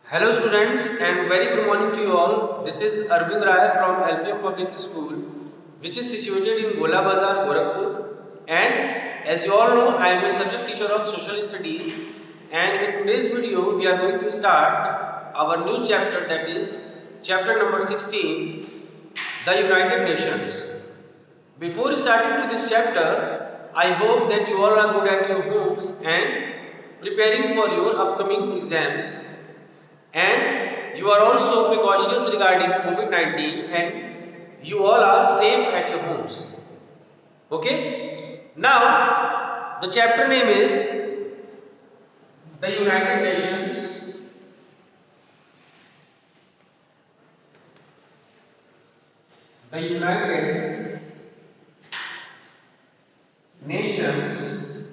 Hello students and very good morning to you all. This is Arvind Rai from LPM Public School which is situated in Gola Bazar, Gorakhpur, and as you all know I am a subject teacher of social studies, and in today's video we are going to start our new chapter, that is chapter number 16, the United Nations. Before starting to this chapter, I hope that you all are good at your homes and preparing for your upcoming exams, and you are also precautious regarding COVID-19 and you all are safe at your homes. Okay? Now, the chapter name is the United Nations. The United Nations.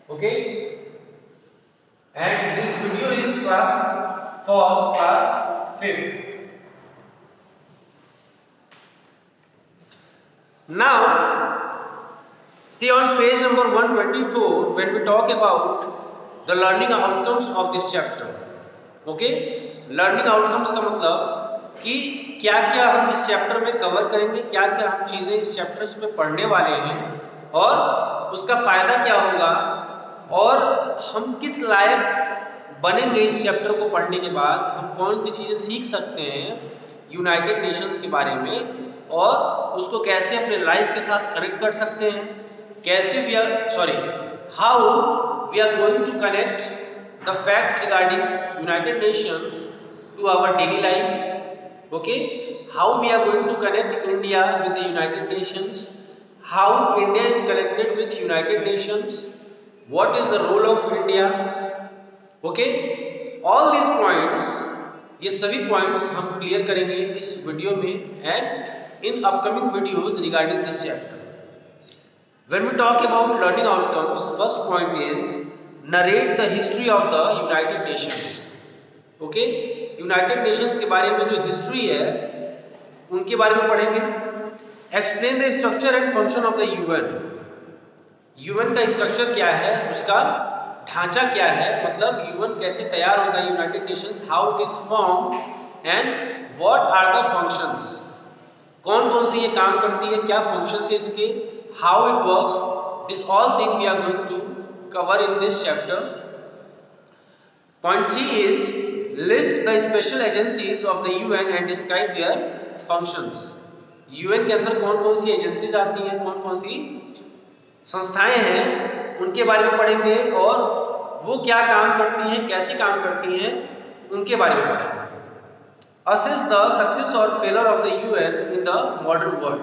Okay? And this video is class 5th. Now, see on page number 124 when we talk about the learning outcomes of this chapter. Okay? Learning outcomes का मतलब कि क्या क्या हम इस chapter में cover करेंगे, क्या क्या हम चीजें इस चैप्टर्स में पढ़ने वाले हैं और उसका फायदा क्या होगा और हम किस लायक बनेंगे इस चैप्टर को पढ़ने के बाद, हम कौन सी चीजें सीख सकते हैं यूनाइटेड नेशंस के बारे में और उसको कैसे अपने लाइफ के साथ कनेक्ट कर सकते हैं, कैसे how we are going to connect the facts regarding United Nations to our daily life. Okay, how we are going to connect India with the United Nations, how India is connected with United Nations, what is the role of India. Okay, all these points, ये सभी points हम clear करेंगे इस video में and in upcoming videos regarding this chapter. When we talk about learning outcomes, first point is narrate the history of the United Nations. Okay, United Nations के बारे में जो history है उनके बारे में पढ़ेंगे. Explain the structure and function of the UN. UN का स्ट्रक्चर क्या है, उसका ढांचा क्या है, मतलब UN कैसे तैयार होता है, United Nations, how it is formed and what are the functions. कौन कौन सी ये काम करती है, क्या functions है इसके, how it works. This all thing we are going to cover in this chapter. Point G is list the special agencies of the UN and describe their functions. UN के अंदर कौन कौन सी एजेंसीज आती हैं, कौन कौन सी संस्थाएं हैं, उनके बारे में पढ़ेंगे और वो क्या काम करती हैं, कैसे काम करती हैं, उनके बारे में पढ़ेंगे. Assess the success or failure of the UN in the modern world.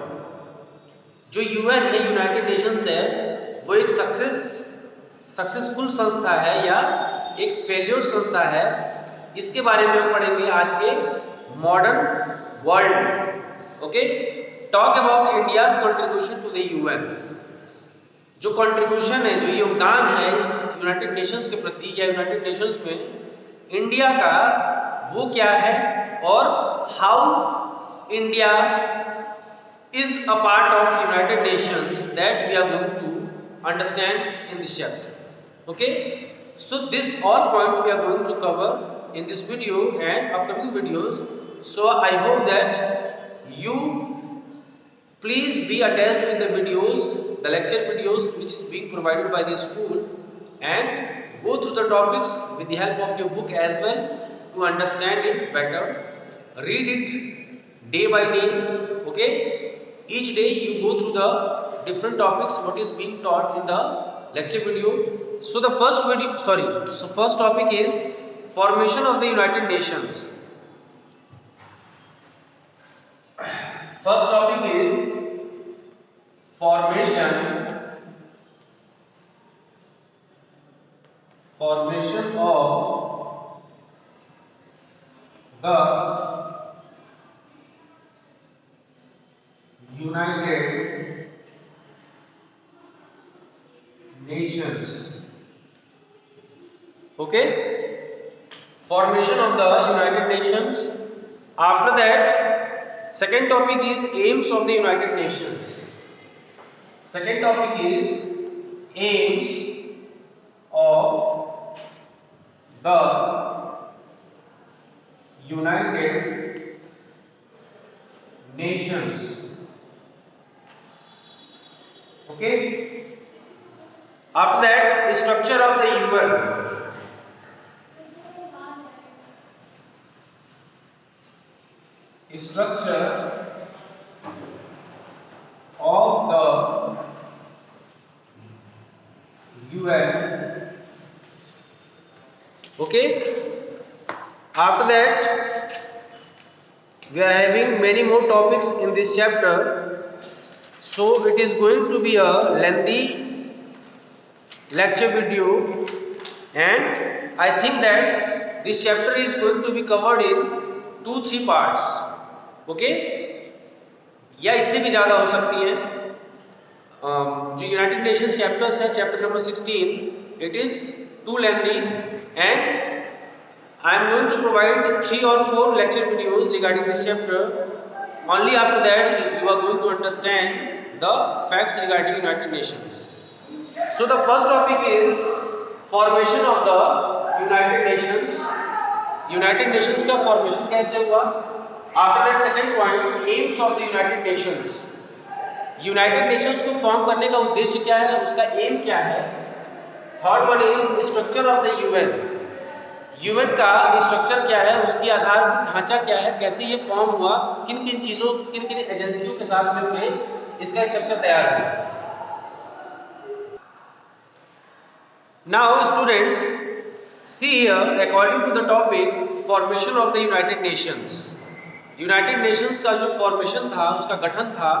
जो UN है, यूनाइटेड नेशंस है, वो एक सक्सेसफुल संस्था है या एक फेल्योर संस्था है, इसके बारे में हम पढ़ेंगे आज के मॉडर्न वर्ल्ड में. Okay, talk about India's contribution to the UN. जो कंट्रीब्यूशन है, जो योगदान है यूनाइटेड नेशंस के प्रति या यूनाइटेड नेशंस में इंडिया का, वो क्या है और how India is a part of United Nations, that we are going to understand in this chapter. Okay, so this all points we are going to cover in this video and upcoming videos. So I hope that you please be attached with the videos, the lecture videos which is being provided by the school, and go through the topics with the help of your book as well to understand it better. Read it day by day. Okay, each day you go through the different topics what is being taught in the lecture video. So the first topic is formation of the United Nations. First topic is formation of the United Nations. Okay, formation of the United Nations. After that, second topic is aims of the United Nations. Second topic is aims of the United Nations. Okay. After that, structure of the UN. Structure of the UN. Okay. After that, we are having many more topics in this chapter, so it is going to be a lengthy lecture video, and I think that this chapter is going to be covered in 2-3 parts. Okay, या इससे भी ज़्यादा हो सकती है. जो United Nations chapters है, chapter number 16, it is too lengthy and I am going to provide 3 or 4 lecture videos regarding this chapter. Only after that you are going to understand the facts regarding United Nations. So the first topic is formation of the United Nations. United Nations का formation कैसे हुआ? After that, second point, aims of the United Nations. United Nations को form करने का उद्देश्य क्या है, उसका एम क्या है? Third one is structure of the UN. UN का स्ट्रक्चर क्या है, उसकी आधार ढांचा क्या है, कैसे ये फॉर्म हुआ, किन किन चीजों, किन किन एजेंसियों के साथ मिलकर इसका स्ट्रक्चर तैयार हुआ. Now students, see here, according to the topic formation of the United Nations. United Nations का जो फॉर्मेशन था, उसका गठन था,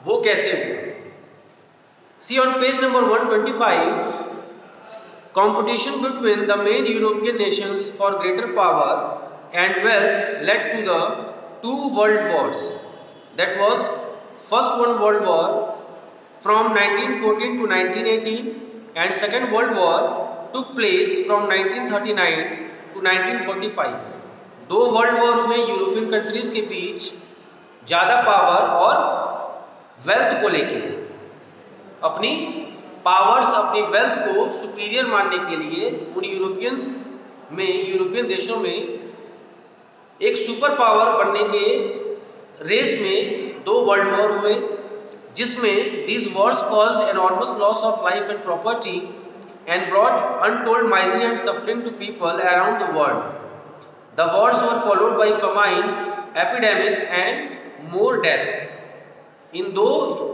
वो कैसे हुआ? See on page number 125, competition between the main European nations for greater power and wealth led to the 2 world wars. That was first World War from 1914 to 1918 and Second World War took place from 1939 to 1945. 2 world war में European countries के बीच ज़्यादा power और wealth को लेके, अपनी powers, अपनी wealth को superior मानने के लिए उन यूरोपियन देशों में एक सुपर पावर बनने के रेस में 2 वर्ल्ड वॉर हुए, जिसमें these wars caused enormous loss of life and property and brought untold misery and suffering to people around the world. The wars were followed by famine, epidemics and more death. इन 2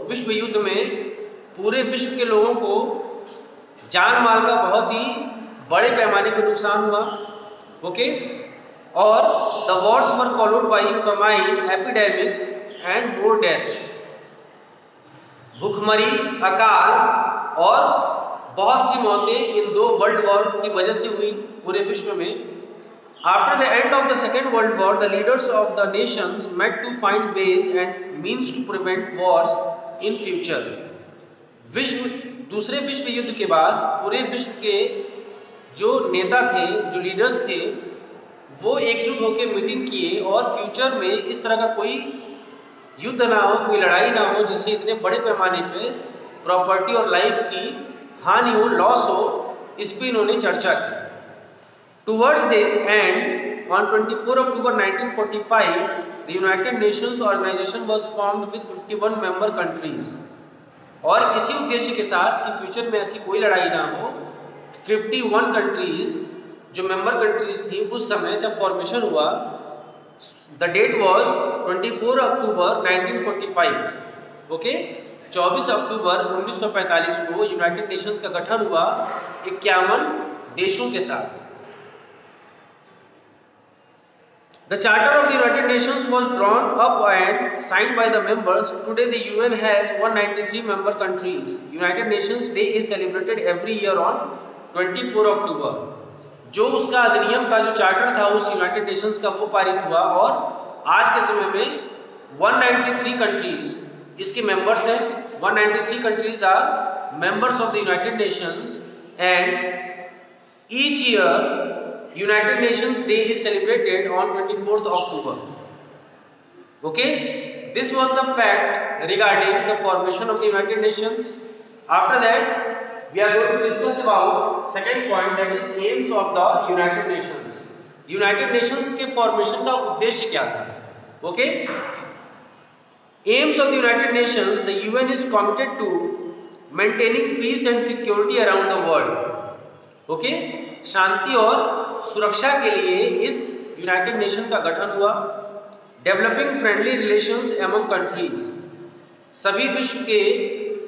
विश्व युद्ध में पूरे विश्व के लोगों को जान माल का बहुत ही बड़े पैमाने पर नुकसान हुआ. ओके, और the Wars were followed by famine, epidemics and more death. भूखमरी, अकाल और बहुत सी मौतें इन 2 वर्ल्ड वॉर की वजह से हुई पूरे विश्व में. After the end of the Second World War, the leaders of the nations met to find ways and means to prevent wars in future. दूसरे विश्व युद्ध के बाद पूरे विश्व के जो नेता थे, जो लीडर्स थे, वो एकजुट होकर मीटिंग किए और फ्यूचर में इस तरह का कोई युद्ध ना हो, कोई लड़ाई ना हो, जिससे इतने बड़े पैमाने पे प्रॉपर्टी और लाइफ की हानि हो, लॉस हो, इस पर इन्होंने चर्चा की. Towards this end, on 24 October 1945, the United Nations Organization was formed with 51 member countries. और इसी उद्देश्य के साथ कि फ्यूचर में ऐसी कोई लड़ाई ना हो, 51 कंट्रीज जो मेंबर कंट्रीज थी उस समय जब फॉर्मेशन हुआ, the date was 24 October 1945. Okay, 24 October 1945 को यूनाइटेड नेशंस का गठन हुआ 51 देशों के साथ. The Charter of the United Nations was drawn up and signed by the members. Today the UN has 193 member countries. United Nations Day is celebrated every year on 24 October. जो उसका अधिनियम था, जो चार्टर था उस यूनाइटेड नेशंस का, वो पारित हुआ और आज के समय में 193 कंट्रीज इसके मेंबर्स हैं. 193 countries are members of the United Nations and each year United Nations Day is celebrated on 24th October. Okay, this was the fact regarding the formation of the United Nations. After that, we are going to discuss about second point, that is aims of the United Nations. United Nations के formation का उद्देश्य क्या था? Okay, aims of the United Nations, the UN is committed to maintaining peace and security around the world. Okay, शांति और सुरक्षा के लिए इस यूनाइटेड नेशन का गठन हुआ। Developing friendly relations among countries, सभी विश्व के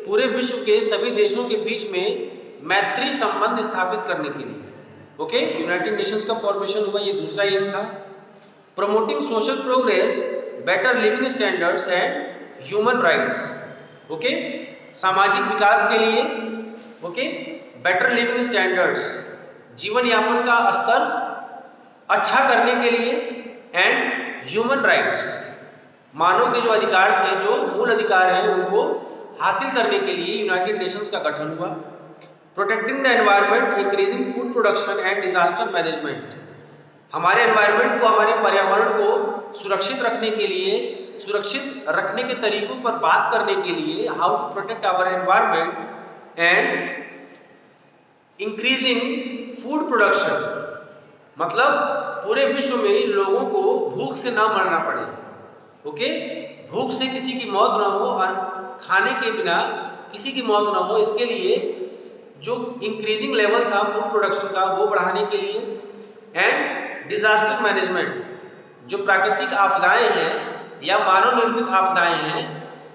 पूरे विश्व के सभी देशों के बीच में मैत्री संबंध स्थापित करने के लिए। ओके, यूनाइटेड नेशंस का फॉर्मेशन हुआ, ये दूसरा एम था। Promoting social progress, better living standards and human rights. Okay, सामाजिक विकास के लिए, ओके, बेटर लिविंग स्टैंडर्ड्स, जीवन यापन का स्तर अच्छा करने के लिए, एंड ह्यूमन राइट्स, मानव के जो अधिकार थे, जो मूल अधिकार हैं, उनको हासिल करने के लिए यूनाइटेड नेशंस का गठन हुआ। Protecting the environment, increasing food production and disaster management, हमारे एनवायरनमेंट को, हमारे पर्यावरण को सुरक्षित रखने के लिए, सुरक्षित रखने के तरीकों पर बात करने के लिए, how to protect our environment and increasing food production, मतलब पूरे विश्व में लोगों को भूख से ना मरना पड़े। ओके, भूख से किसी की मौत ना हो और खाने के बिना किसी की मौत ना हो, इसके लिए जो इंक्रीजिंग लेवल था फूड प्रोडक्शन का, वो बढ़ाने के लिए। एंड डिजास्टर मैनेजमेंट, जो प्राकृतिक आपदाएं हैं या मानव निर्मित आपदाएं हैं,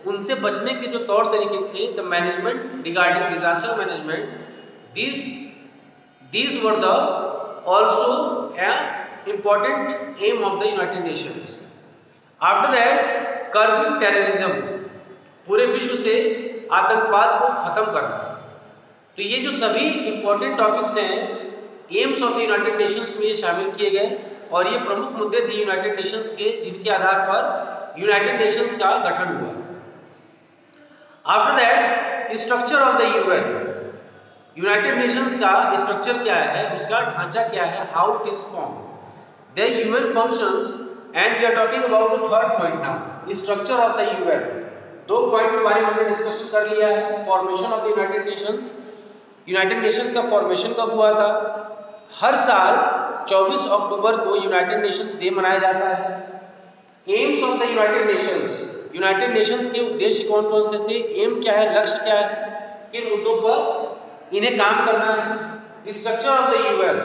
उनसे बचने के जो तौर तरीके थे, the management regarding disaster management, these were the also a important aim of the United Nations. After that, curbing terrorism, पूरे विश्व से आतंकवाद को खत्म करना। तो ये जो सभी इंपॉर्टेंट टॉपिक्स हैं AIIMS of the United Nations में शामिल किए गए, और ये प्रमुख मुद्दे थे यूनाइटेड नेशंस के, जिनके आधार पर यूनाइटेड नेशंस का गठन हुआ। After that, structure of the UN, United Nations का स्ट्रक्चर क्या है, उसका ढांचा क्या है, how it is form, the UN functions, and we are talking about the third point now, structure of the UN. दो पॉइंट के बारे में हमने डिस्कशन कर लिया है। Formation of the United Nations, United Nations का फॉर्मेशन कब हुआ था? हर साल 24 अक्टूबर को यूनाइटेड नेशंस डे मनाया जाता है। AIIMS of the United Nations, United Nations के उद्देश्य कौन कौन से थे, एम क्या है, लक्ष्य क्या है, किन मुद्दों पर इन्हें काम करना है। Structure of the UN,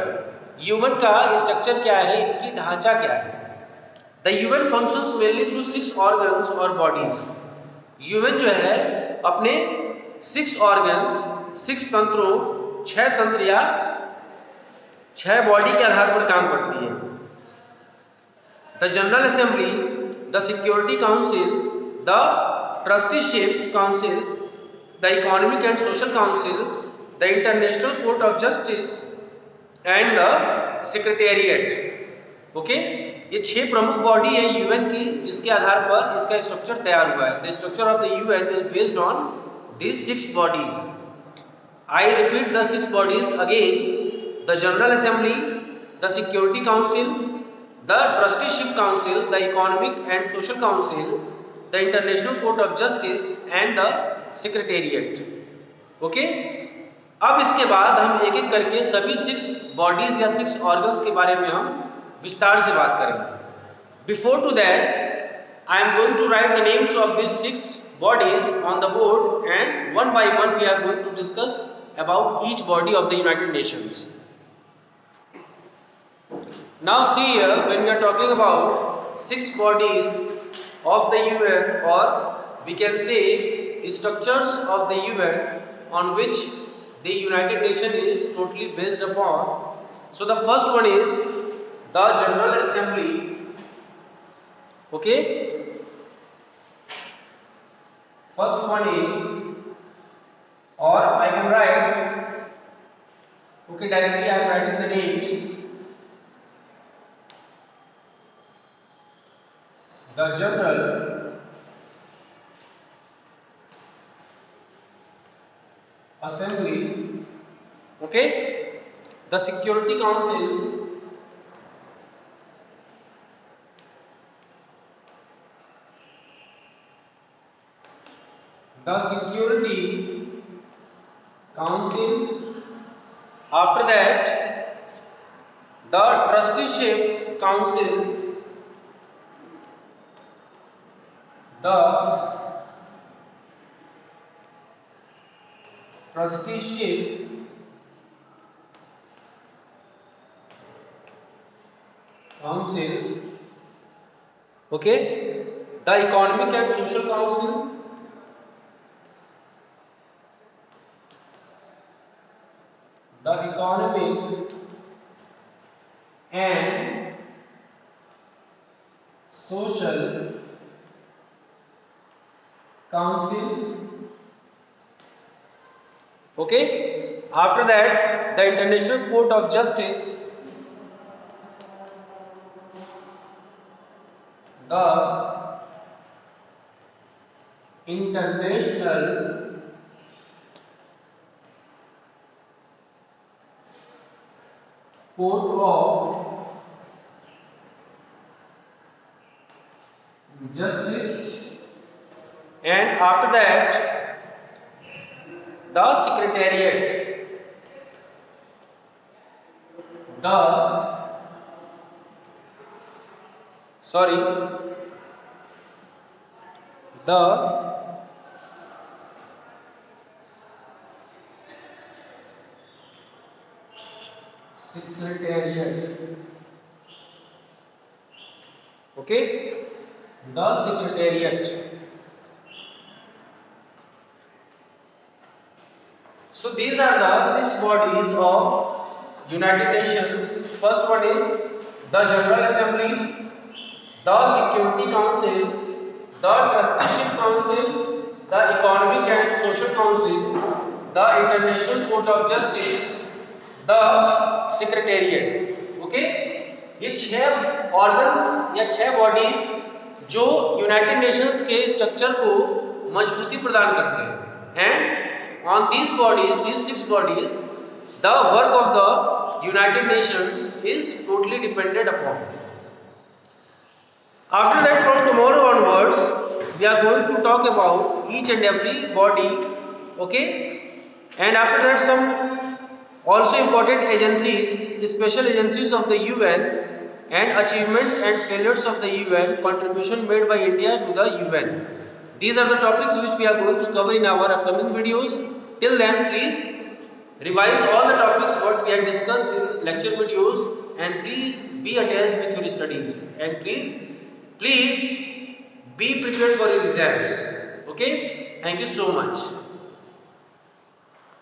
UN का स्ट्रक्चर क्या है, इनकी ढांचा क्या है। The UN functions mainly through 6 organs और बॉडीज, यूएन जो है अपने 6 ऑर्गन्स, 6 तंत्रों, 6 तंत्र या 6 बॉडी के आधार पर काम करती है। The general assembly, the security council, the trusteeship council, the economic and social council, the international court of justice and the secretariat. Okay, ये 6 प्रमुख बॉडी है यूएन की, जिसके आधार पर इसका स्ट्रक्चर तैयार हुआ है। The structure of the UN is based on these 6 bodies. I repeat the 6 bodies again: the General Assembly, the Security Council, the Trusteeship Council, the Economic and Social Council, the International Court of Justice and the Secretariat. Okay? अब इसके बाद हम एक एक करके सभी 6 bodies या 6 organs के बारे में हम विस्तार से बात करेंगे। Before to that, I am going to write the names of these 6 bodies on the board, and one by one we are going to discuss about each body of the United Nations. Now see here, when we are talking about 6 bodies of the UN, or we can say structures of the UN on which the United Nations is totally based upon. So the first one is the General Assembly. Okay, first one is, or I can write, okay, directly I am writing the names. The General Assembly, okay, the Security Council, the Security Council. After that, the trusteeship council, the trusteeship council, okay, the economic and social council, the economic and social council, okay. After that, the International Court of Justice, the International Court of Justice, and after that, the Secretariat, the Secretariat, okay, the Secretariat. So these are the 6 bodies of United Nations. First one is the General Assembly, the Security Council, the Trusteeship Council, the Economic and Social Council, the International Court of Justice, the Secretariat. Okay, ये 6 organs या 6 bodies जो United Nations के structure को मजबूती प्रदान करते हैं, and on these 6 bodies, the work of the United Nations is totally dependent upon. After that, from tomorrow onwards, we are going to talk about each and every body, okay, and after that some also important agencies, special agencies of the UN, and achievements and failures of the UN, contribution made by India to the UN. These are the topics which we are going to cover in our upcoming videos. Till then, please revise all the topics what we have discussed in lecture videos, and please be attached with your studies, and please be prepared for your exams. Okay, thank you so much.